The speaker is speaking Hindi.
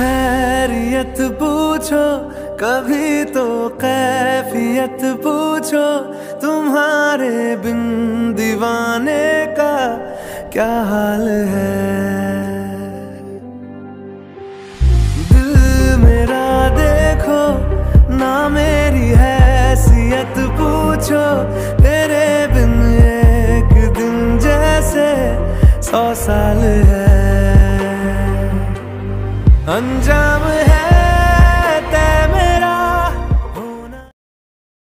खैरियत पूछो, कभी तो कैफियत पूछो, तुम्हारे बिन दीवाने का क्या हाल है। दिल मेरा देखो ना, मेरी हैसियत पूछो, तेरे बिन एक दिन जैसे 100 साल है। अंजाम है